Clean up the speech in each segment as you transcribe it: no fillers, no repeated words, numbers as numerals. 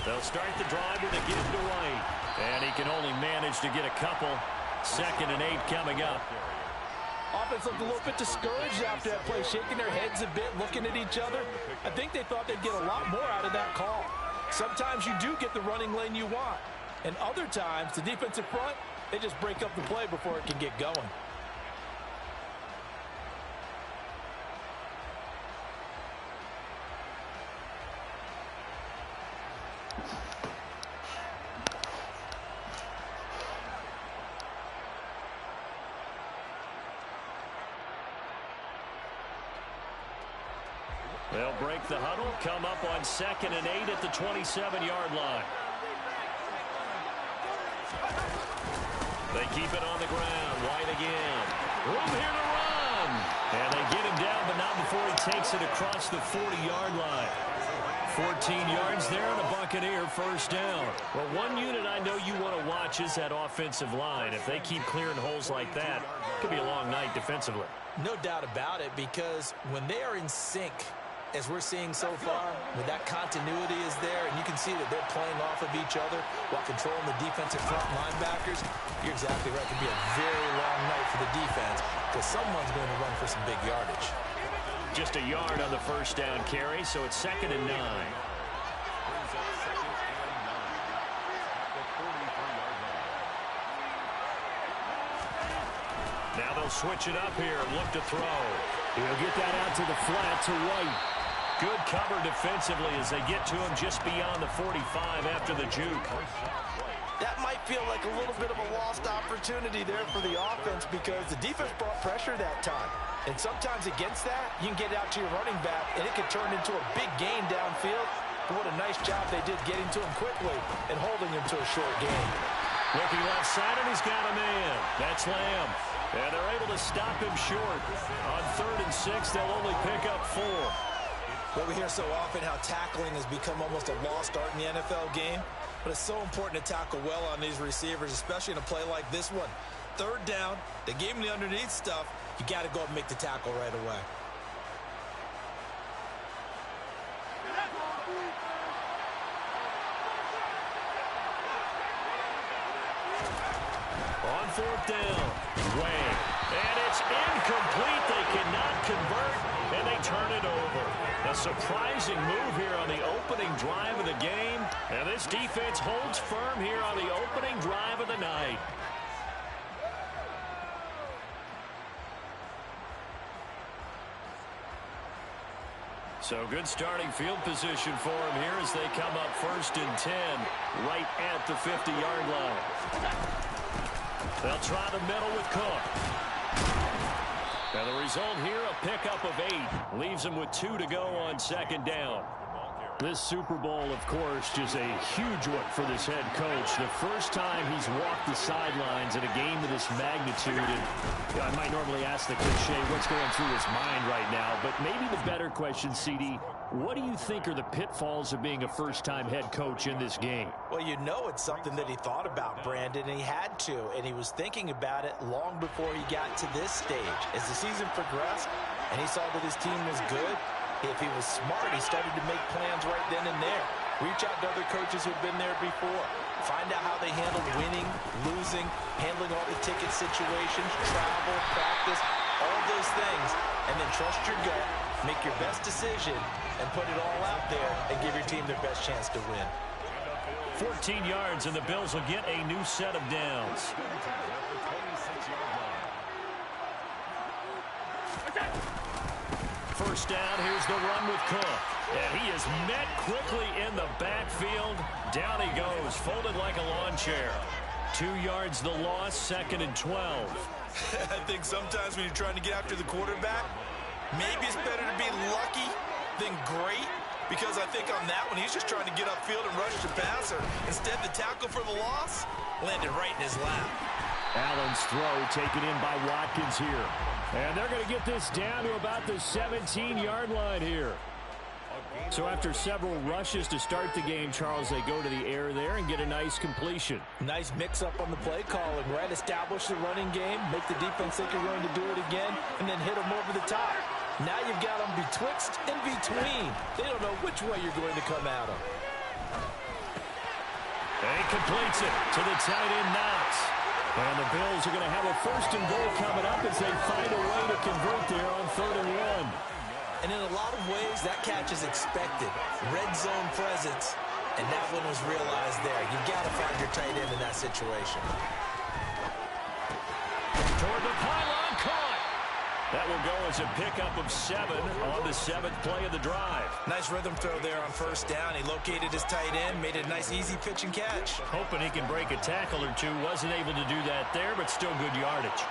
They'll start the drive with a give to White. And he can only manage to get a couple. 2nd and 8 coming up. Offense looked a little bit discouraged after that play, shaking their heads a bit, looking at each other. I think they thought they'd get a lot more out of that call. Sometimes you do get the running lane you want. And other times, the defensive front, they just break up the play before it can get going. They'll break the huddle, come up on 2nd and 8 at the 27-yard line. They keep it on the ground. White again. Room here to run. And they get him down, but not before he takes it across the 40-yard line. 14 yards there and a Buccaneer first down. Well, one unit I know you want to watch is that offensive line. If they keep clearing holes like that, it could be a long night defensively. No doubt about it, because when they are in sync, as we're seeing so far, when that continuity is there, and you can see that they're playing off of each other while controlling the defensive front linebackers, you're exactly right. It could be a very long night for the defense because someone's going to run for some big yardage. Just a yard on the first down carry, so it's 2nd and 9. Now they'll switch it up here and look to throw. He'll get that out to the flat to White. Good cover defensively as they get to him just beyond the 45 after the juke. That might feel like a little bit of a lost opportunity there for the offense because the defense brought pressure that time. And sometimes against that, you can get out to your running back, and it can turn into a big gain downfield. But what a nice job they did getting to him quickly and holding him to a short gain. Looking left side, and he's got a man. That's Lamb. And they're able to stop him short. On 3rd and 6, they'll only pick up 4. Well, we hear so often how tackling has become almost a lost art in the NFL game. But it's so important to tackle well on these receivers, especially in a play like this one. 3rd down, they gave him the underneath stuff. You got to go up and make the tackle right away. On 4th down, Wang. And it's incomplete. They cannot convert, and they turn it over. A surprising move here on the opening drive of the game. And this defense holds firm here on the opening drive of the night. So good starting field position for them here as they come up 1st and 10 right at the 50-yard line. They'll try the middle with Cook. And the result here, a pickup of 8. Leaves them with 2 to go on 2nd down. This Super Bowl, of course, just a huge one for this head coach. The first time he's walked the sidelines in a game of this magnitude. And I might normally ask the cliche, what's going through his mind right now? But maybe the better question, CD, what do you think are the pitfalls of being a first-time head coach in this game? Well, you know it's something that he thought about, Brandon, and he had to. And he was thinking about it long before he got to this stage. As the season progressed and he saw that his team was good, if he was smart, he started to make plans right then and there. Reach out to other coaches who've been there before. Find out how they handle winning, losing, handling all the ticket situations, travel, practice, all those things. And then trust your gut, make your best decision, and put it all out there and give your team their best chance to win. 14 yards, and the Bills will get a new set of downs. First down, here's the run with Cook. And he is met quickly in the backfield. Down he goes, folded like a lawn chair. 2 yards the loss, 2nd and 12. I think sometimes when you're trying to get after the quarterback, maybe it's better to be lucky than great. Because I think on that one, he's just trying to get upfield and rush the passer. Instead, the tackle for the loss landed right in his lap. Allen's throw taken in by Watkins here. And they're going to get this down to about the 17-yard line here. So after several rushes to start the game, Charles, they go to the air there and get a nice completion. Nice mix-up on the play calling, right? Establish the running game, make the defense think you're going to do it again, and then hit them over the top. Now you've got them betwixt and between. They don't know which way you're going to come at them. And he completes it to the tight end, Knox. And the Bills are going to have a 1st and goal coming up as they find a way to convert there on 3rd and 1. And in a lot of ways, that catch is expected. Red zone presence, and that one was realized there. You've got to find your tight end in that situation. Toward the pylon, caught. That will go as a pickup of 7 on the 7th play of the drive. Nice rhythm throw there on 1st down. He located his tight end, made it a nice, easy pitch and catch. Hoping he can break a tackle or two. Wasn't able to do that there, but still good yardage.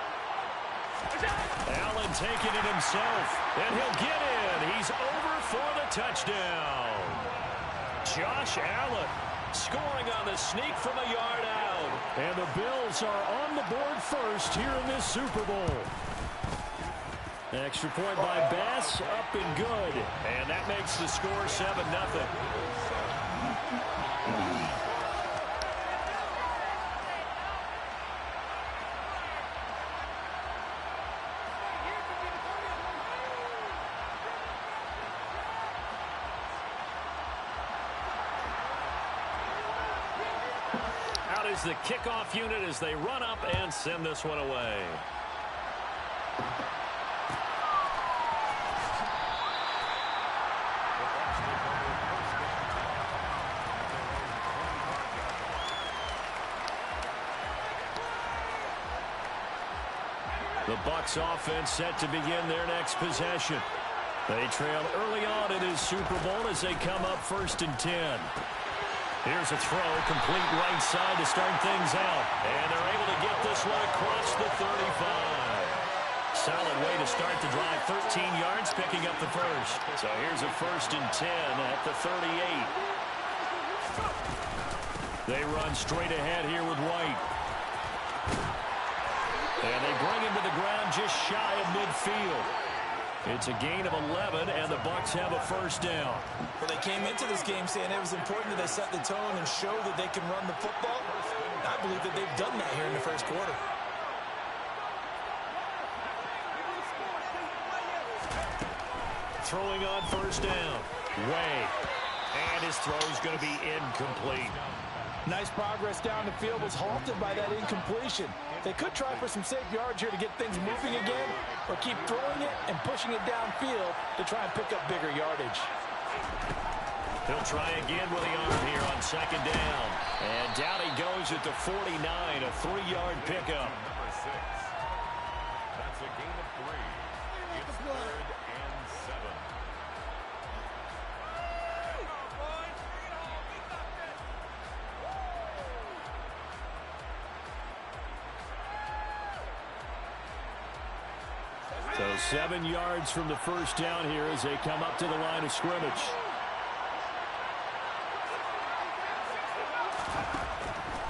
Allen taking it himself, and he'll get in. He's over for the touchdown. Josh Allen scoring on the sneak from a yard out. And the Bills are on the board first here in this Super Bowl. Extra point by Bass, up and good. And that makes the score 7-0. Out is the kickoff unit as they run up and send this one away. The Bucs offense set to begin their next possession. They trail early on in his Super Bowl as they come up 1st and 10. Here's a throw, complete right side to start things out. And they're able to get this one across the 35. Solid way to start the drive, 13 yards, picking up the first. So here's a 1st and 10 at the 38. They run straight ahead here with White. And they bring him to the ground just shy of midfield. It's a gain of 11, and the Bucs have a 1st down. Well, they came into this game saying it was important that they set the tone and show that they can run the football. I believe that they've done that here in the 1st quarter. Throwing on 1st down. Way. And his throw is going to be incomplete. Nice progress down the field, was halted by that incompletion. They could try for some safe yards here to get things moving again, or keep throwing it and pushing it downfield to try and pick up bigger yardage. He'll try again with the arm here on 2nd down. And down he goes at the 49, a 3-yard pickup. Number 6. That's a gain of 3. It's 3rd and 7. So 7 yards from the 1st down here as they come up to the line of scrimmage.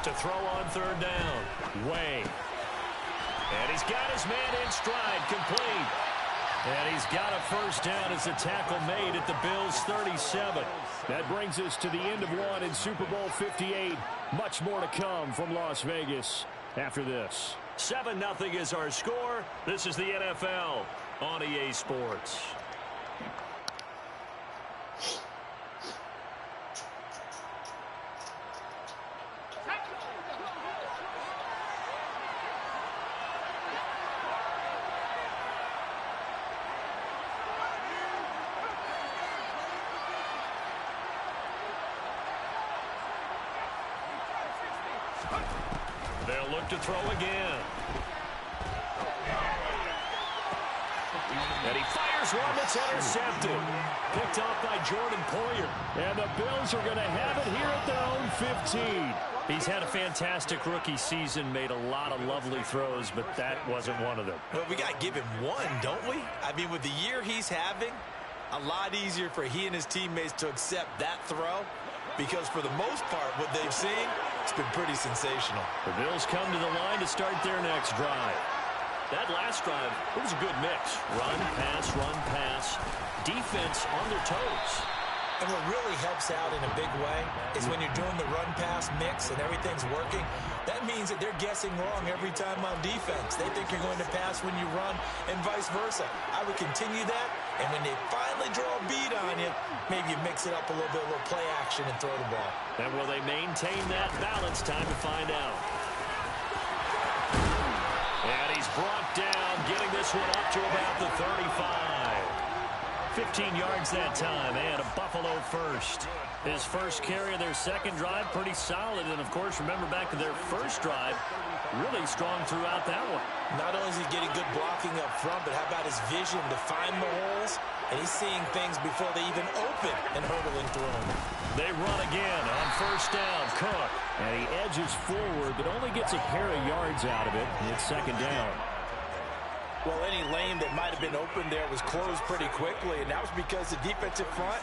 To throw on 3rd down. Way. And he's got his man in stride, complete. And he's got a 1st down as the tackle made at the Bills' 37. That brings us to the end of one in Super Bowl 58. Much more to come from Las Vegas after this. 7-0 is our score. This is the NFL on EA Sports. They'll look to throw again. And he fires one that's intercepted. Picked off by Jordan Poyer. And the Bills are going to have it here at their own 15. He's had a fantastic rookie season, made a lot of lovely throws, but that wasn't one of them. Well, we got to give him one, don't we? I mean, with the year he's having, a lot easier for he and his teammates to accept that throw, because for the most part, what they've seen, it's been pretty sensational. The Bills come to the line to start their next drive. That last drive, it was a good mix. Run, pass, defense on their toes. And what really helps out in a big way is when you're doing the run-pass mix and everything's working, that means that they're guessing wrong every time on defense. They think you're going to pass when you run and vice versa. I would continue that And when they finally draw a beat on you, maybe you mix it up a little bit, a little play action, and throw the ball. And will they maintain that balance? Time to find out. And he's brought down, getting this one up to about the 35. 15 yards that time, and a Buffalo first. His first carry of their second drive, pretty solid. And, of course, remember back to their first drive, really strong throughout that one. Not only is he getting good blocking up front, but how about his vision to find the holes? And he's seeing things before they even open and hurdling through them. They run again on first down. Cook. And he edges forward, but only gets a pair of yards out of it. It's second down. Well, any lane that might have been open there was closed pretty quickly, and that was because the defensive front,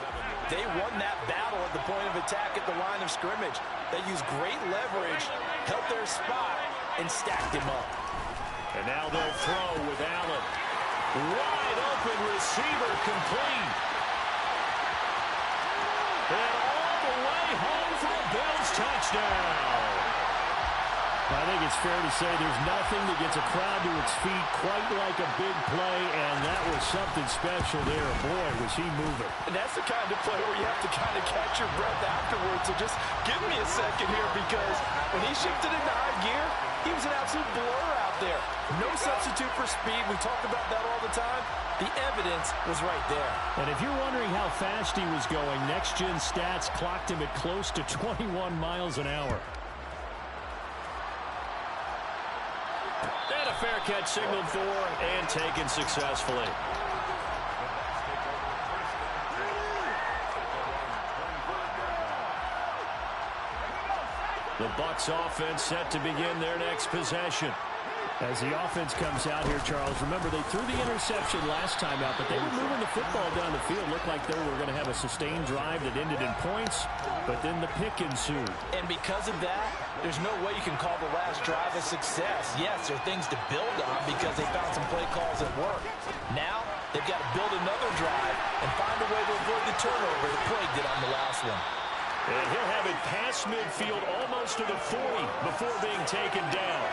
they won that battle at the point of attack at the line of scrimmage. They used great leverage, held their spot, and stacked him up. And now they'll throw with Allen. Wide open receiver, complete. And all the way home for a Bills touchdown. I think it's fair to say there's nothing that gets a crowd to its feet quite like a big play, and that was something special there. Boy, was he moving. And that's the kind of play where you have to kind of catch your breath afterwards. So just give me a second here, because when he shifted into high gear, he was an absolute blur out there. No substitute for speed. We talked about that all the time. The evidence was right there. And if you're wondering how fast he was going, Next Gen Stats clocked him at close to 21 miles an hour. And a fair catch signaled for and taken successfully. The Bucs offense set to begin their next possession. As the offense comes out here, Charles, remember they threw the interception last time out, but they were moving the football down the field. Looked like they were going to have a sustained drive that ended in points, but then the pick ensued. And because of that, there's no way you can call the last drive a success. Yes, there are things to build on because they found some play calls that work. Now, they've got to build another drive and find a way to avoid the turnover that plagued it on the last one. And he'll have it past midfield almost to the 40 before being taken down.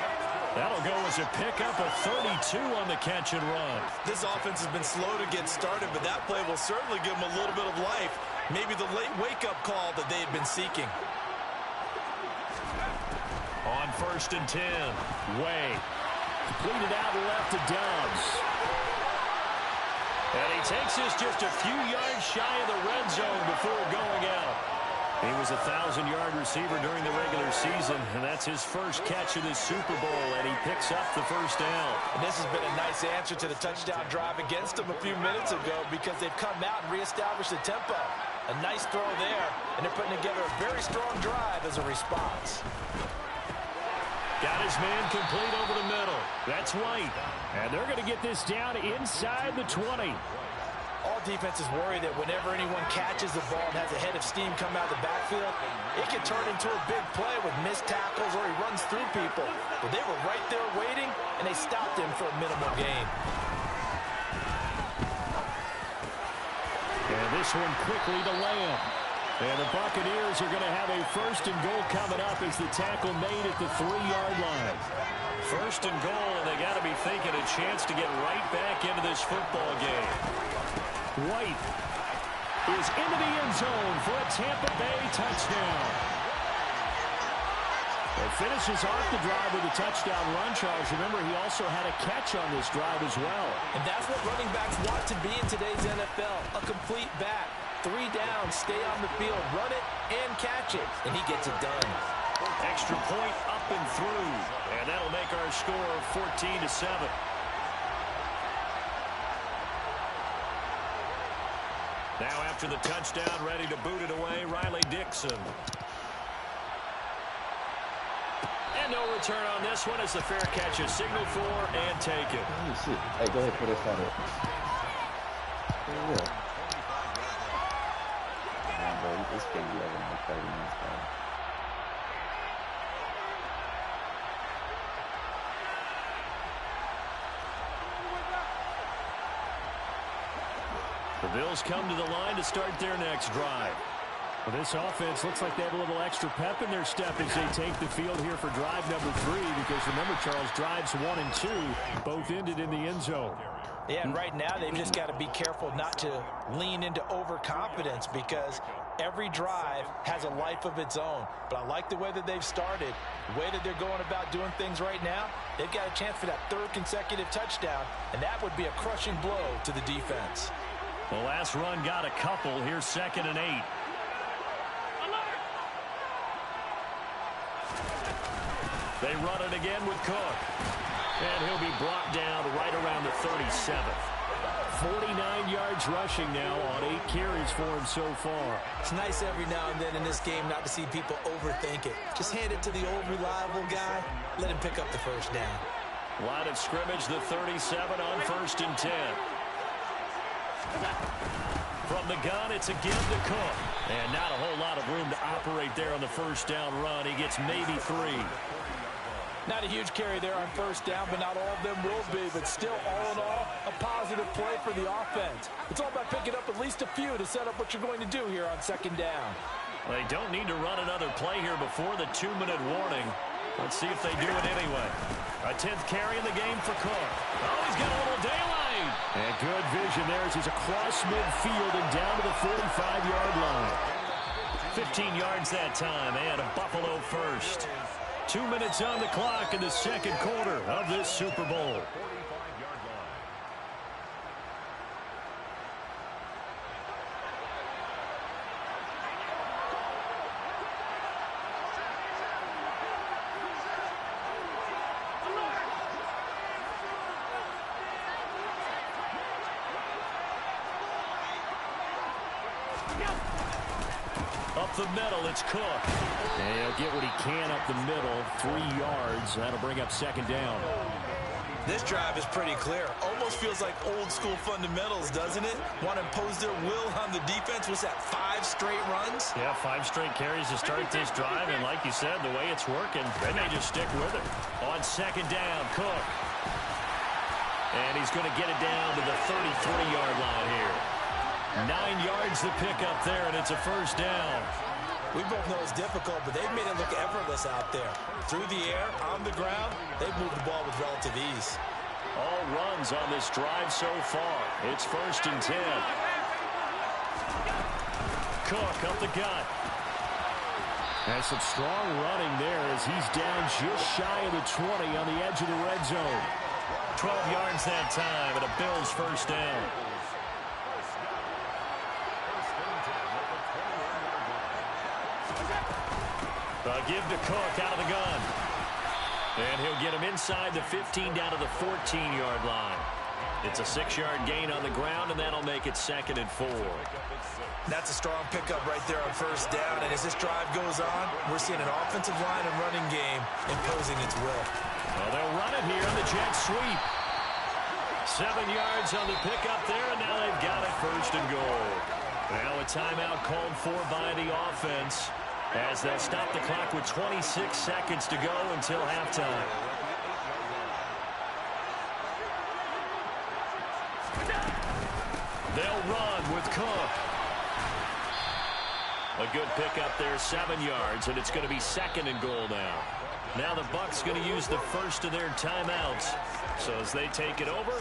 That'll go as a pickup of 32 on the catch and run. This offense has been slow to get started, but that play will certainly give them a little bit of life. Maybe the late wake-up call that they had been seeking. On 1st and 10, Way. Completed out left to Dobbs. And he takes this just a few yards shy of the red zone before going out. He was a 1,000-yard receiver during the regular season, and that's his first catch of this Super Bowl, and he picks up the first down. And this has been a nice answer to the touchdown drive against them a few minutes ago because they've come out and reestablished the tempo. A nice throw there, and they're putting together a very strong drive as a response. Got his man complete over the middle. That's White. And they're going to get this down inside the 20. All defenses worry that whenever anyone catches the ball and has a head of steam come out of the backfield, it can turn into a big play with missed tackles or he runs through people. But they were right there waiting, and they stopped him for a minimal gain. And this one quickly to Lamb. And the Buccaneers are going to have a 1st and goal coming up as the tackle made at the 3-yard line. 1st and goal, and they got to be thinking a chance to get right back into this football game. White is into the end zone for a Tampa Bay touchdown. It finishes off the drive with a touchdown run, Charles. Remember, he also had a catch on this drive as well. And that's what running backs want to be in today's NFL, a complete back. 3 down, stay on the field, run it, and catch it. And he gets it done. Extra point up and through. And that'll make our score 14-7. Now after the touchdown, ready to boot it away, Riley Dixon. And no return on this one as the fair catch is signaled for and taken. Let me see. Hey, go ahead, put us on it. Yeah. Bro, this can be over in 30 minutes, bro. The Bills come to the line to start their next drive. Well, this offense looks like they have a little extra pep in their step as they take the field here for drive number 3, because remember, Charles, drives 1 and 2 both ended in the end zone. Yeah, and right now they've just got to be careful not to lean into overconfidence because every drive has a life of its own. But I like the way that they've started, the way that they're going about doing things right now. They've got a chance for that third consecutive touchdown, and that would be a crushing blow to the defense. The last run got a couple. Here's 2nd and 8. They run it again with Cook. And he'll be brought down right around the 37th. 49 yards rushing now on 8 carries for him so far. It's nice every now and then in this game not to see people overthink it. Just hand it to the old reliable guy. Let him pick up the first down. Line of scrimmage, the 37 on 1st and 10. From the gun, it's a give to Cook. And not a whole lot of room to operate there on the first down run. He gets maybe 3. Not a huge carry there on first down, but not all of them will be. But still, all in all, a positive play for the offense. It's all about picking up at least a few to set up what you're going to do here on 2nd down. Well, they don't need to run another play here before the 2-minute warning. Let's see if they do it anyway. A 10th carry in the game for Cook. Oh, he's got a little daylight. And good vision there as he's across midfield and down to the 45-yard line. 15 yards that time and a Buffalo first. 2 minutes on the clock in the 2nd quarter of this Super Bowl. Up the middle, it's Cook. And he'll get what he can up the middle, 3 yards. That'll bring up 2nd down. This drive is pretty clear. Almost feels like old school fundamentals, doesn't it? Want to impose their will on the defense. Was that 5 straight runs? Yeah, 5 straight carries to start this drive. And like you said, the way it's working, they may just stick with it. On 2nd down, Cook. And he's going to get it down to the 33-yard line here. 9 yards to pick up there, and it's a first down. We both know it's difficult, but they've made it look effortless out there. Through the air, on the ground, they've moved the ball with relative ease. All runs on this drive so far. It's 1st and 10. Cook up the gut. And some strong running there as he's down just shy of the 20 on the edge of the red zone. 12 yards that time, and a Bills first down. Give to Cook out of the gun. And he'll get him inside the 15 down to the 14-yard line. It's a 6-yard gain on the ground, and that'll make it 2nd and 4. That's a strong pickup right there on first down. And as this drive goes on, we're seeing an offensive line and running game imposing its will. Well, they'll run it here on the jet sweep. 7 yards on the pickup there, and now they've got it 1st and goal. Now a timeout called for by the offense, as they'll stop the clock with 26 seconds to go until halftime. They'll run with Cook. A good pickup there, 7 yards, and it's going to be 2nd and goal now. Now the Bucs going to use the first of their timeouts. So as they take it over,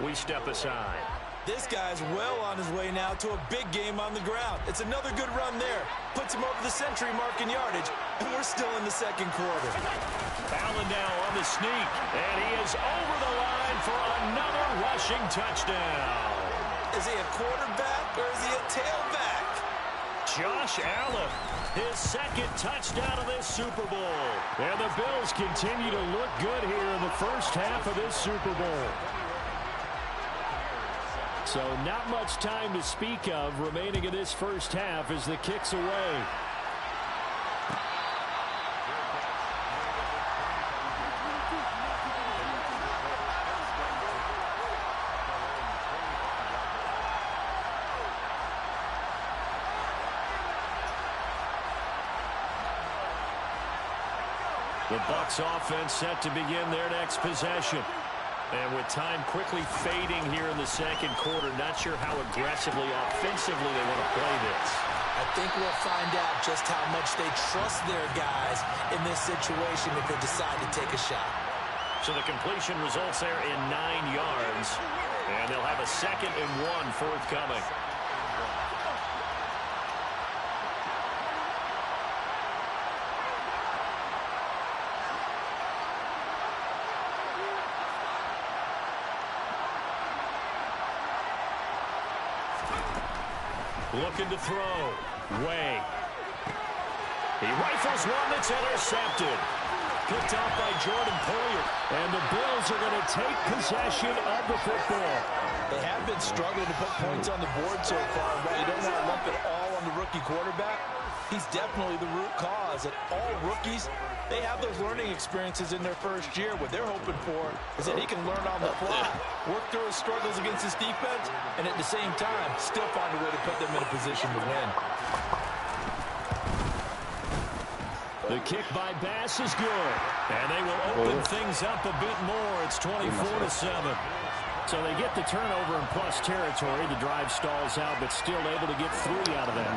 we step aside. This guy's well on his way now to a big game on the ground. It's another good run there. Puts him over the century mark in yardage, and we're still in the 2nd quarter. Allen now on the sneak, and he is over the line for another rushing touchdown. Is he a quarterback or is he a tailback? Josh Allen, his 2nd touchdown of this Super Bowl. And the Bills continue to look good here in the first half of this Super Bowl. So not much time to speak of remaining in this first half as the kick's away. The Bucs offense set to begin their next possession. And with time quickly fading here in the 2nd quarter, not sure how aggressively, offensively they want to play this. I think we'll find out just how much they trust their guys in this situation if they decide to take a shot. So the completion results there in 9 yards. And they'll have a 2nd and 1 forthcoming. Looking to throw. Way. He rifles one that's intercepted. Picked off by Jordan Poyer. And the Bills are going to take possession of the football. They have been struggling to put points on the board so far. While you don't want to lump it all on the rookie quarterback, he's definitely the root cause. And all rookies, they have those learning experiences in their first year. What they're hoping for is that he can learn on the fly, work through his struggles against his defense, and at the same time, still find a way to put them in a position to win. The kick by Bass is good. And they will open things up a bit more. It's 24-7. So they get the turnover in plus territory. The drive stalls out, but still able to get 3 out of that.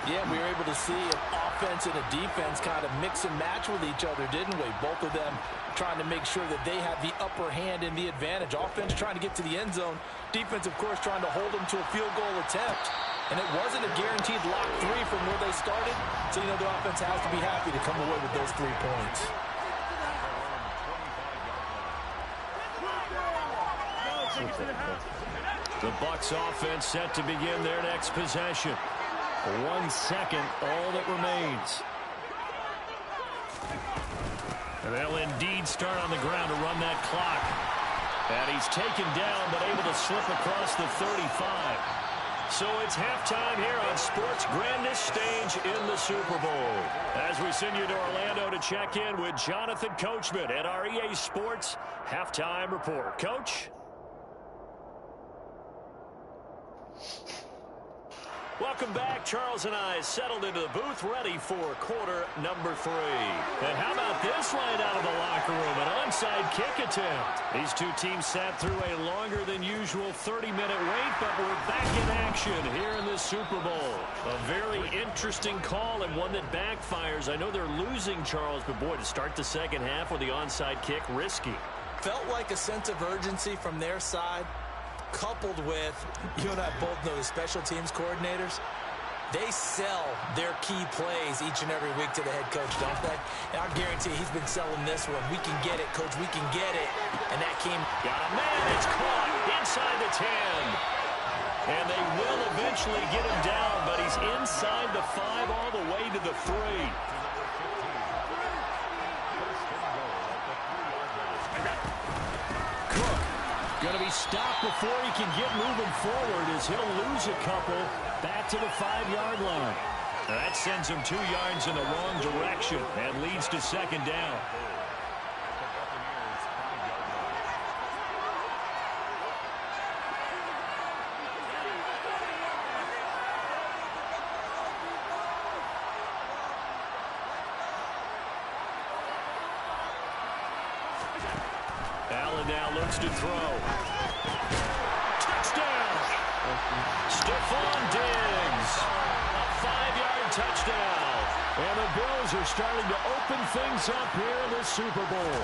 Yeah, we were able to see an offense and a defense kind of mix and match with each other, didn't we? Both of them trying to make sure that they have the upper hand and the advantage. Offense trying to get to the end zone. Defense, of course, trying to hold them to a field goal attempt. And it wasn't a guaranteed lock 3 from where they started. So, you know, the offense has to be happy to come away with those 3 points. The Bucs offense set to begin their next possession. 1 second, all that remains. And they'll indeed start on the ground to run that clock. And he's taken down, but able to slip across the 35. So it's halftime here on sports' grandest stage in the Super Bowl. As we send you to Orlando to check in with Jonathan Coachman at our EA Sports Halftime Report. Coach? Welcome back. Charles and I settled into the booth, ready for quarter number 3. And how about this right out of the locker room? An onside kick attempt. These two teams sat through a longer than usual 30-minute wait, but we're back in action here in the Super Bowl. A very interesting call and one that backfires. I know they're losing, Charles, but boy, to start the second half with the onside kick, risky. Felt like a sense of urgency from their side, coupled with, you and I both know the special teams coordinators, they sell their key plays each and every week to the head coach, don't they? And I guarantee he's been selling this one. We can get it, coach, we can get it. And that came. Got a man, it's caught inside the 10. And they will eventually get him down, but he's inside the 5 all the way to the 3. Going to be stopped before he can get moving forward as he'll lose a couple back to the 5-yard line. That sends him 2 yards in the wrong direction and leads to second down. Allen now looks to throw. Touchdown! Stephon Diggs. A 5-yard touchdown. And the Bills are starting to open things up here in the Super Bowl.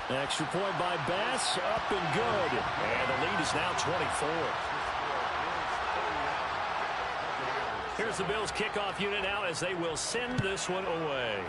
Extra point by Bass, up and good. And the lead is now 24. Here's the Bills kickoff unit now as they will send this one away.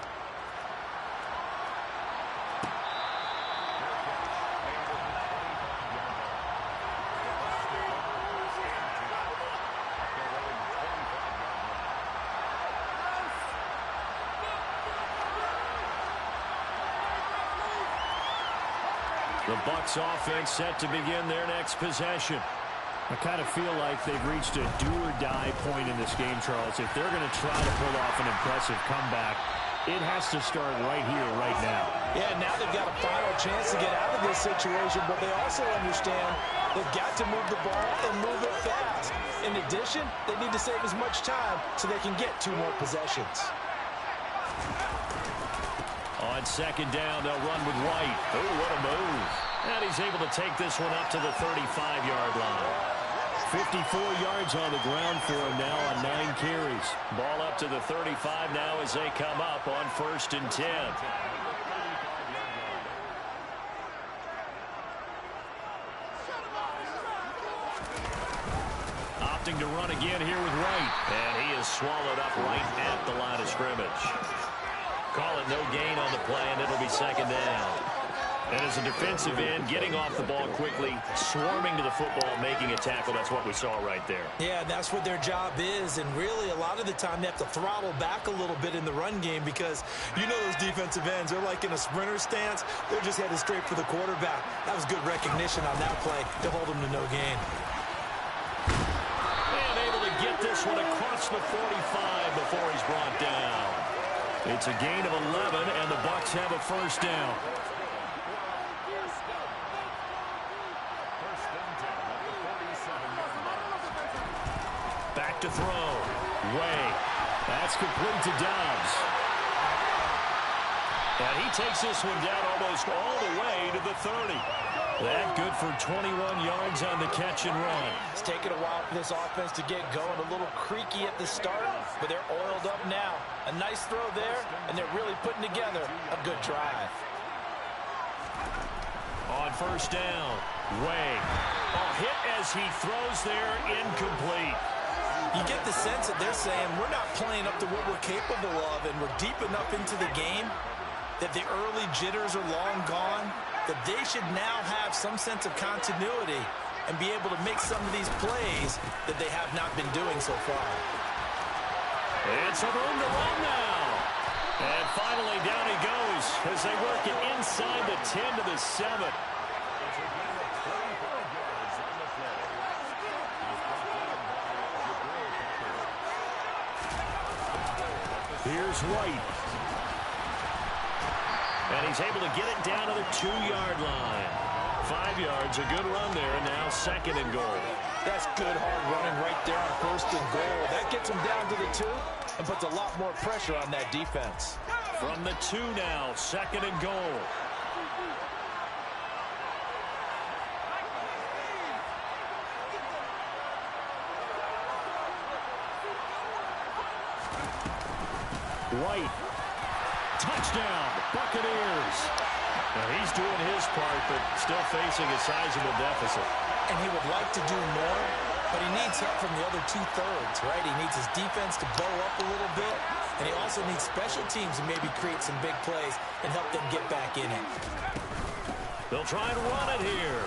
The Bucs offense set to begin their next possession. I kind of feel like they've reached a do-or-die point in this game, Charles. If they're going to try to pull off an impressive comeback, it has to start right here, right now. Yeah, now they've got a final chance to get out of this situation, but they also understand they've got to move the ball and move it fast. In addition, they need to save as much time so they can get 2 more possessions. On second down, they'll run with White. Oh, what a move. And he's able to take this one up to the 35-yard line. 54 yards on the ground for him now on 9 carries. Ball up to the 35 now as they come up on 1st and 10. opting to run again here with White. And he is swallowed up right at the line of scrimmage. Call it no gain on the play, and it'll be second down. And as a defensive end, getting off the ball quickly, swarming to the football, making a tackle, that's what we saw right there. Yeah, that's what their job is, and really a lot of the time they have to throttle back a little bit in the run game because you know those defensive ends, they're like in a sprinter stance. They're just headed straight for the quarterback. That was good recognition on that play to hold them to no gain. And able to get this one across the 45 before he's brought down. It's a gain of 11, and the Bucs have a first down. Back to throw. Way. That's complete to Dobbs. And he takes this one down almost all the way to the 30. That good for 21 yards on the catch and run. It's taken a while for this offense to get going. A little creaky at the start, but they're oiled up now. A nice throw there, and they're really putting together a good drive. On first down, Way. Hit as he throws there, incomplete. You get the sense that they're saying we're not playing up to what we're capable of, and we're deep enough into the game that the early jitters are long gone, that they should now have some sense of continuity and be able to make some of these plays that they have not been doing so far. It's a room to run now. And finally down he goes as they work it inside the 10 to the 7. Here's White. And he's able to get it down to the 2-yard line. 5 yards, a good run there, and now second and goal. That's good hard running right there on first and goal. That gets them down to the 2 and puts a lot more pressure on that defense. From the 2 now, second and goal. White. Touchdown, Buccaneers. Now he's doing his part, but still facing a sizable deficit. And he would like to do more, but he needs help from the other 2/3, right? He needs his defense to bow up a little bit, and he also needs special teams to maybe create some big plays and help them get back in it. They'll try and run it here.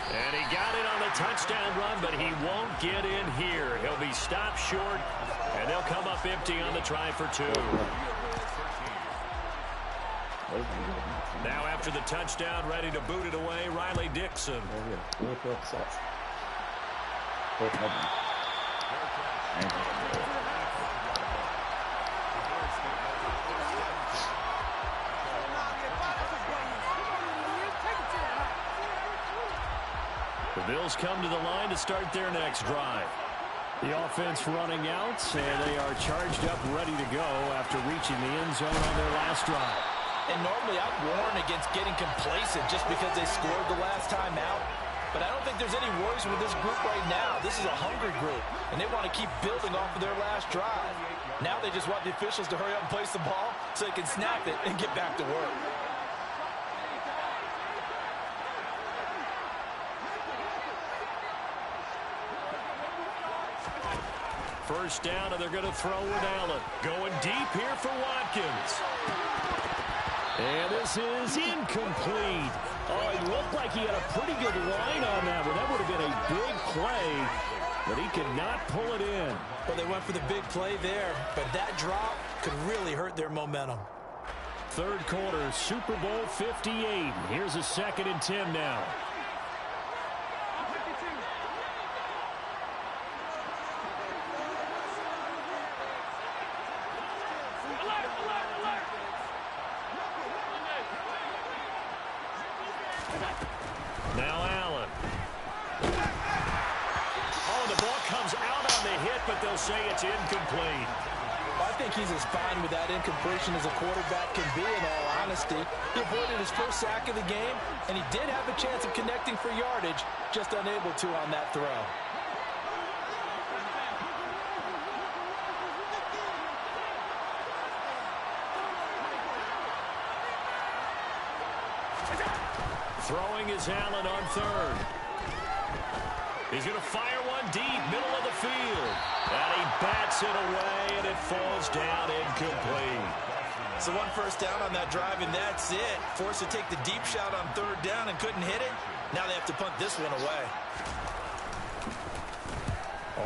And he got it on the touchdown run, but he won't get in here. He'll be stopped short, and they'll come up empty on the try for 2. Now after the touchdown, ready to boot it away, Riley Dixon. The Bills come to the line to start their next drive. The offense running out, and they are charged up, ready to go after reaching the end zone on their last drive. And normally I'd warn against getting complacent just because they scored the last time out. But I don't think there's any worries with this group right now. This is a hungry group, and they want to keep building off of their last drive. Now they just want the officials to hurry up and place the ball so they can snap it and get back to work. First down, and they're going to throw with Allen. Going deep here for Watkins. And this is incomplete. Oh, it looked like he had a pretty good line on that one. That would have been a big play, but he could not pull it in. Well, they went for the big play there, but that drop could really hurt their momentum. Third quarter, Super Bowl 58. Here's a 2nd and 10 now. Now Allen. Oh, the ball comes out on the hit, but they'll say it's incomplete. I think he's as fine with that incompletion as a quarterback can be, in all honesty. He avoided his first sack of the game, and he did have a chance of connecting for yardage, just unable to on that throw. Throwing is Allen on third. He's going to fire one deep, middle of the field. And he bats it away, and it falls down incomplete. So one first down on that drive, and that's it. Forced to take the deep shot on third down and couldn't hit it. Now they have to punt this one away.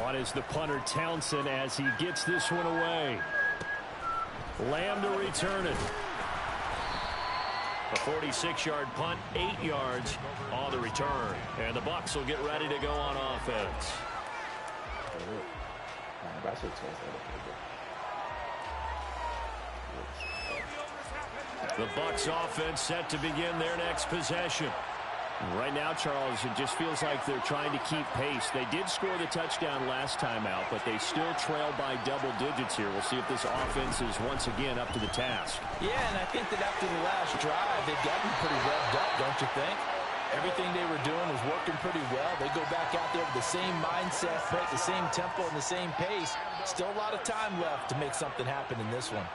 On is the punter, Townsend, as he gets this one away. Lamb to return it. A 46-yard punt, 8 yards on the return. And the Bucs will get ready to go on offense. The Bucs offense set to begin their next possession. Right now, Charles, it just feels like they're trying to keep pace. They did score the touchdown last time out, but they still trail by double digits here. We'll see if this offense is once again up to the task. Yeah, and I think that after the last drive, they've gotten pretty revved up, don't you think? Everything they were doing was working pretty well. They go back out there with the same mindset, play at the same tempo and the same pace. Still a lot of time left to make something happen in this one.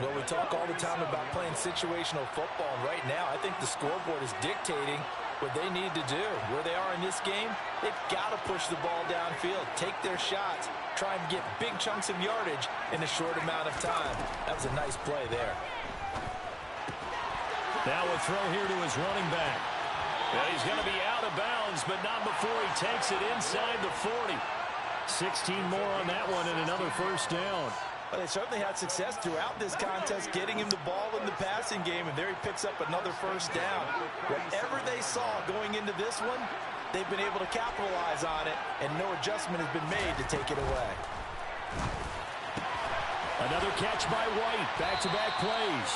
Well, we talk all the time about playing situational football, and right now I think the scoreboard is dictating what they need to do. Where they are in this game, they've got to push the ball downfield, take their shots, try and get big chunks of yardage in a short amount of time. That was a nice play there. Now a throw here to his running back. And he's going to be out of bounds, but not before he takes it inside the 40. 16 more on that one and another first down. Well, they certainly had success throughout this contest getting him the ball in the passing game, and there he picks up another first down. Whatever they saw going into this one, they've been able to capitalize on it, and no adjustment has been made to take it away. Another catch by White. Back-to-back plays.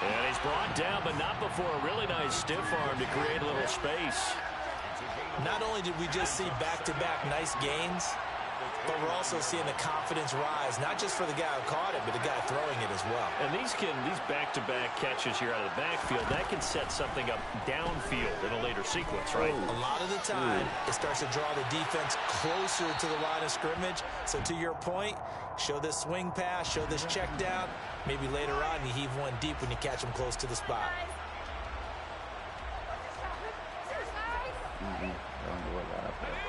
And he's brought down, but not before a really nice stiff arm to create a little space. Not only did we just see back-to-back nice gains, but we're also seeing the confidence rise, not just for the guy who caught it, but the guy throwing it as well. And these back-to-back catches here out of the backfield, that can set something up downfield in a later sequence, right? A lot of the time, it starts to draw the defense closer to the line of scrimmage. So to your point, show this swing pass, show this check down. Maybe later on, you heave one deep when you catch them close to the spot.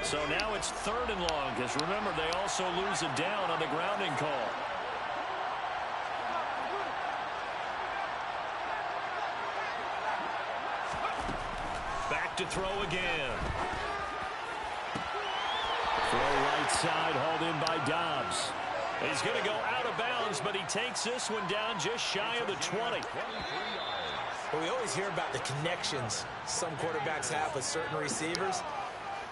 So now it's 3rd and long, because remember, they also lose a down on the grounding call. Back to throw again. Throw right side, hauled in by Dobbs. He's going to go out of bounds, but he takes this one down just shy of the 20. Well, we always hear about the connections some quarterbacks have with certain receivers.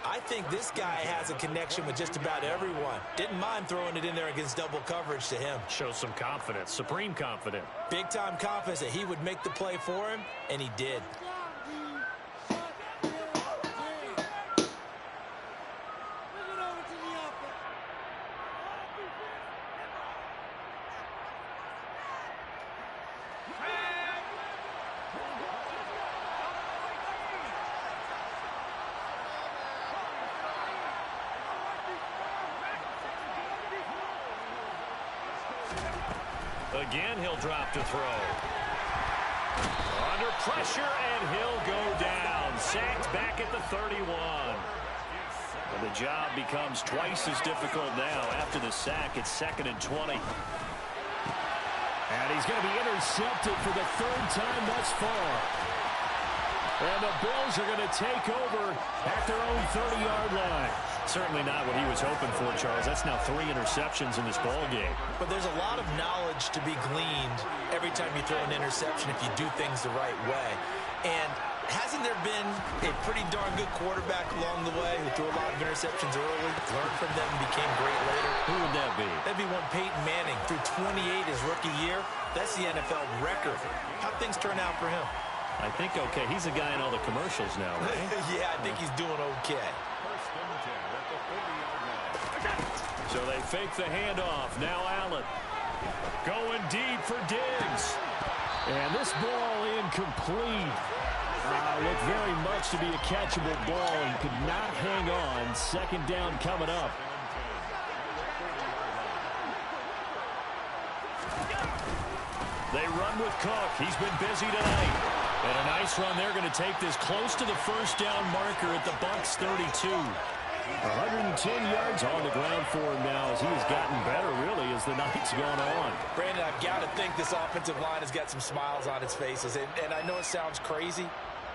I think this guy has a connection with just about everyone. Didn't mind throwing it in there against double coverage to him. Shows some confidence, supreme confidence. Big-time confidence that he would make the play for him, and he did. Again, he'll drop to throw. Under pressure, and he'll go down. Sacked back at the 31. And the job becomes twice as difficult now. After the sack, it's 2nd and 20. And he's going to be intercepted for the 3rd time thus far. And the Bills are going to take over at their own 30-yard line. Certainly not what he was hoping for, Charles. That's now 3 interceptions in this ball game. But there's a lot of knowledge to be gleaned every time you throw an interception if you do things the right way. And hasn't there been a pretty darn good quarterback along the way who threw a lot of interceptions early, learned from them, and became great later? Who would that be? That'd be one Peyton Manning. Threw 28 his rookie year. That's the NFL record. How'd things turn out for him? I think okay. He's a guy in all the commercials now, right? Yeah, I think he's doing okay. So they fake the handoff. Now Allen going deep for Diggs. And this ball incomplete. Looked very much to be a catchable ball. He could not hang on. 2nd down coming up. They run with Cook. He's been busy tonight. And a nice run. They're going to take this close to the 1st down marker at the Bucs 32. 110 yards on the ground for him now as he has gotten better, really, as the night's gone on. Brandon, I've got to think this offensive line has got some smiles on its faces. And I know it sounds crazy,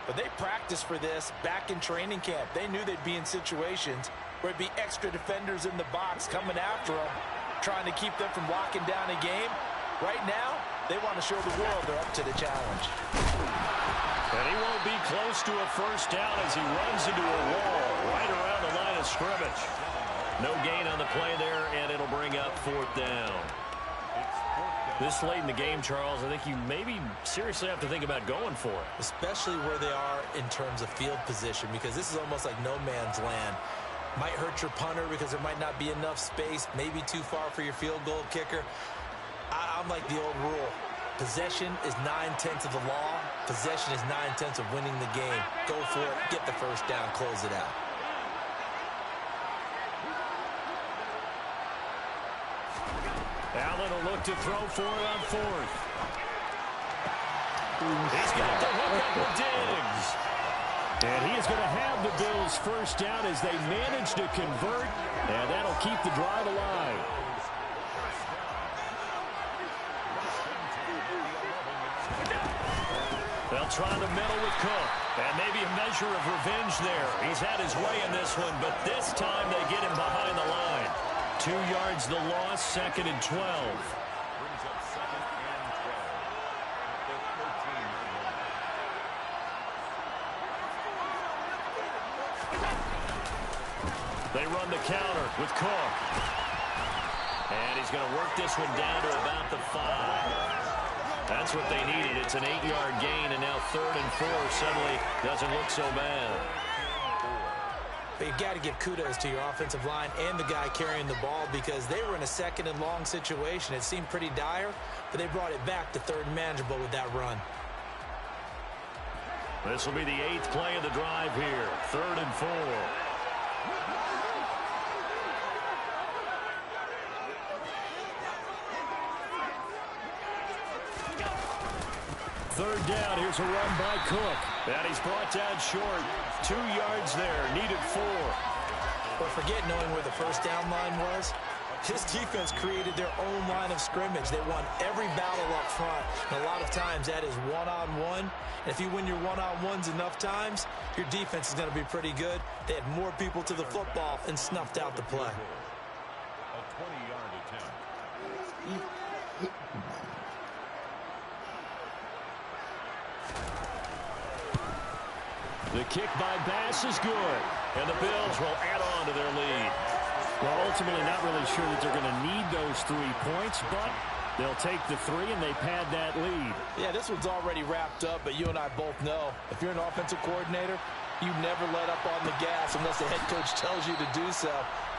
but they practiced for this back in training camp. They knew they'd be in situations where it'd be extra defenders in the box coming after them, trying to keep them from locking down a game. Right now, they want to show the world they're up to the challenge. And he won't be close to a first down as he runs into a wall right around the line of scrimmage. No gain on the play there, and it'll bring up 4th down. This late in the game, Charles, I think you maybe seriously have to think about going for it. Especially where they are in terms of field position, because this is almost like no man's land. Might hurt your punter because there might not be enough space, maybe too far for your field goal kicker. I'm like the old rule. Possession is 9/10 of the law. Possession is 9/10 of winning the game. Go for it, get the first down, close it out. Allen will look to throw for it on 4th. He's got the hook up with Diggs. And he is going to have the Bills' first down as they manage to convert, and that'll keep the drive alive. They'll try the middle with Cook. And maybe a measure of revenge there. He's had his way in this one, but this time they get him behind the line. 2 yards the loss, 2nd and 12. Brings up 2nd and 12. At the 13-yard line. They run the counter with Cook. And he's going to work this one down to about the 5. That's what they needed. It's an 8-yard gain, and now 3rd and 4 suddenly doesn't look so bad. But you've got to give kudos to your offensive line and the guy carrying the ball, because they were in a 2nd and long situation. It seemed pretty dire, but they brought it back to 3rd and manageable with that run. This will be the 8th play of the drive here. 3rd and 4. 3rd down. Here's a run by Cook. And he's brought down short. 2 yards there. Needed 4. But forget knowing where the first down line was. This defense created their own line of scrimmage. They won every battle up front. And a lot of times that is one-on-one. And if you win your one-on-ones enough times, your defense is going to be pretty good. They had more people to the football and snuffed out the play. A 20-yard attempt. The kick by Bass is good. And the Bills will add on to their lead. Well, ultimately not really sure that they're going to need those 3 points, but they'll take the 3 and they pad that lead. Yeah, this one's already wrapped up, but you and I both know if you're an offensive coordinator, you never let up on the gas unless the head coach tells you to do so.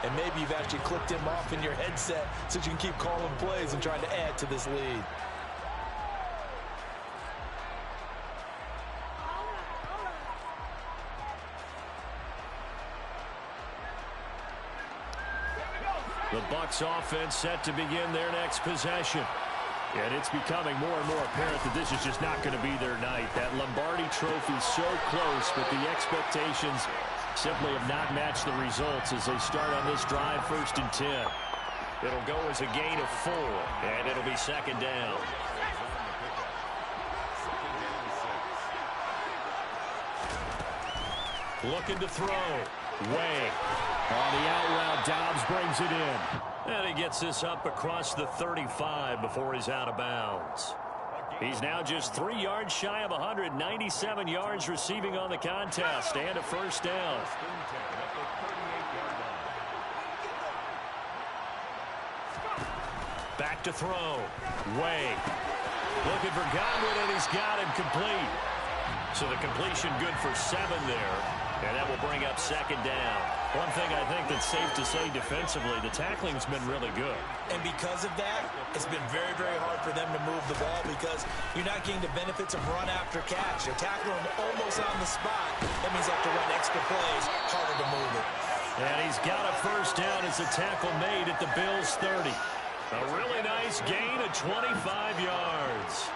And maybe you've actually clicked him off in your headset so you can keep calling plays and trying to add to this lead. The Bucs offense set to begin their next possession. And it's becoming more and more apparent that this is just not going to be their night. That Lombardi trophy so close, but the expectations simply have not matched the results as they start on this drive, 1st and 10. It'll go as a gain of 4, and it'll be 2nd down. Looking to throw. Way. On the out route, Dobbs brings it in. And he gets this up across the 35 before he's out of bounds. He's now just 3 yards shy of 197 yards receiving on the contest and a first down. Back to throw. Way. Looking for Godwin, and he's got him complete. So the completion good for 7 there. And that will bring up 2nd down. One thing I think that's safe to say defensively, the tackling's been really good. And because of that, it's been very, very hard for them to move the ball because you're not getting the benefits of run after catch. You're tackling almost on the spot. That means you have to run extra plays, harder to move it. And he's got a first down as the tackle made at the Bills' 30. A really nice gain of 25 yards.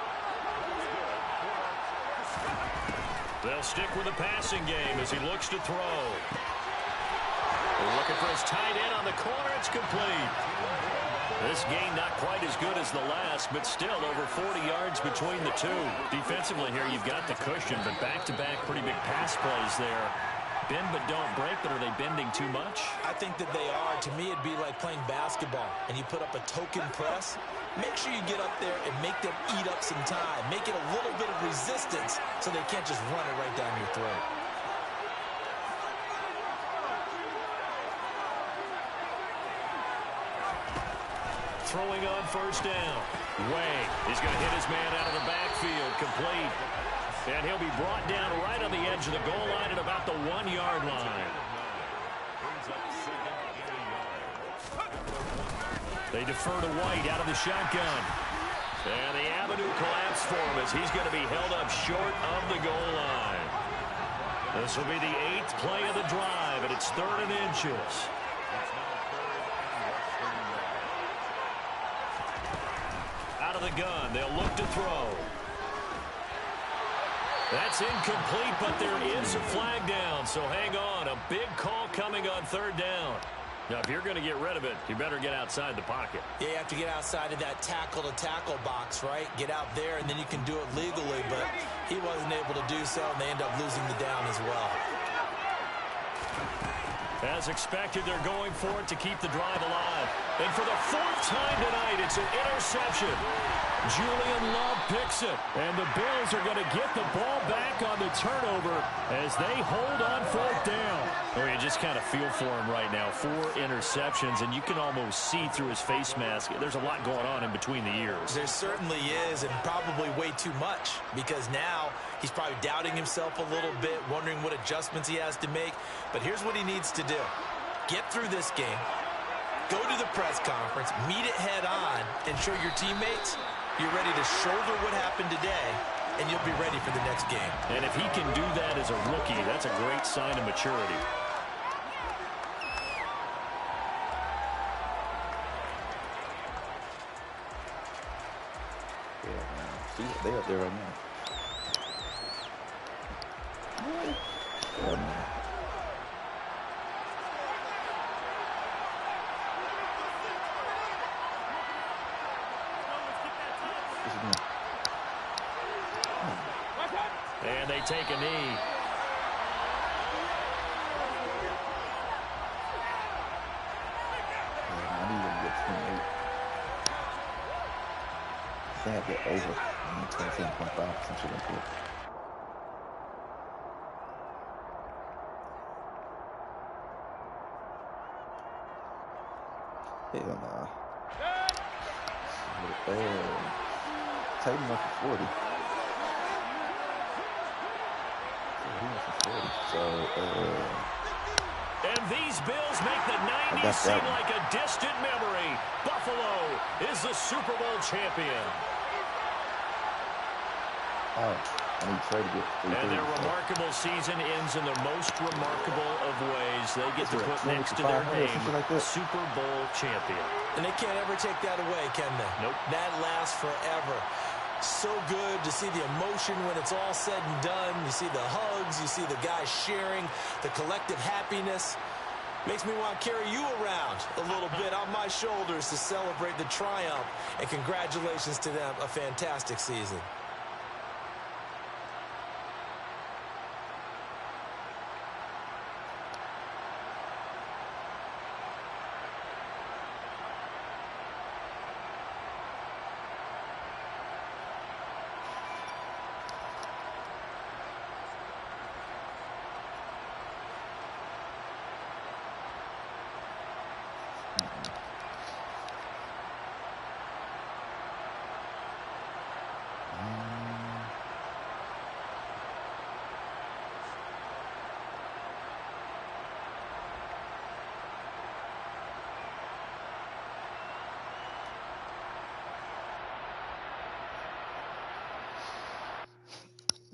They'll stick with the passing game as he looks to throw. Looking for his tight end on the corner. It's complete. This game not quite as good as the last, but still over 40 yards between the two. Defensively here, you've got the cushion, but back-to-back pretty big pass plays there. Bend but don't break, but are they bending too much? I think that they are. To me, it'd be like playing basketball, and you put up a token press. Make sure you get up there and make them eat up some time. Make it a little bit of resistance so they can't just run it right down your throat. Throwing on first down. Way. He's going to hit his man out of the backfield. Complete. And he'll be brought down right on the edge of the goal line at about the 1-yard line. They defer to White out of the shotgun. And the avenue collapsed for him as he's going to be held up short of the goal line. This will be the 8th play of the drive, and it's 3rd and inches. Out of the gun, they'll look to throw. That's incomplete, but there is a flag down, so hang on. A big call coming on 3rd down. Now, if you're going to get rid of it, you better get outside the pocket. Yeah, you have to get outside of that tackle-to-tackle box, right? Get out there, and then you can do it legally, but he wasn't able to do so, and they end up losing the down as well. As expected, they're going for it to keep the drive alive. And for the 4th time tonight, it's an interception. Julian Love picks it. And the Bills are going to get the ball back on the turnover as they hold on 4th down. Oh, you just kind of feel for him right now. 4 interceptions, and you can almost see through his face mask. There's a lot going on in between the ears. There certainly is, and probably way too much, because now he's probably doubting himself a little bit, wondering what adjustments he has to make. But here's what he needs to do. Get through this game, go to the press conference, meet it head on, and show your teammates you're ready to shoulder what happened today, and you'll be ready for the next game. And if he can do that as a rookie, that's a great sign of maturity. Yeah, man. See, they up there right now. Yeah, man. And they take a knee. I need them to get 28. They have to get over 27.5, some shit like that. Hell nah. Tighten up for 40. He went for 40. So, and these Bills make the 90s seem like a distant memory. Buffalo is the Super Bowl champion. I need Trey to get 330. And their remarkable season ends in the most remarkable of ways. They get to put next to their name, like Super Bowl champion. And they can't ever take that away, can they? Nope. That lasts forever. So good to see the emotion when it's all said and done. You see the hugs, you see the guys sharing, the collective happiness. Makes me want to carry you around a little bit on my shoulders to celebrate the triumph. And congratulations to them, a fantastic season.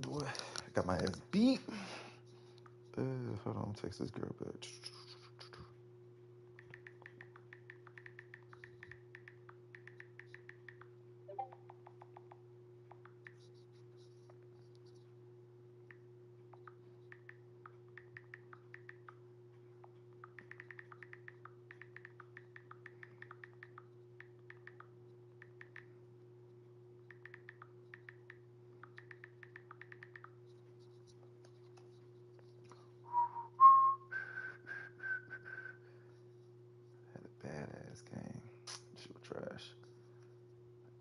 Boy, I got my ass beat. Hold on, text this girl back.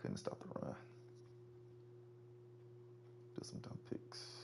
Couldn't stop the run. Do some dumb picks.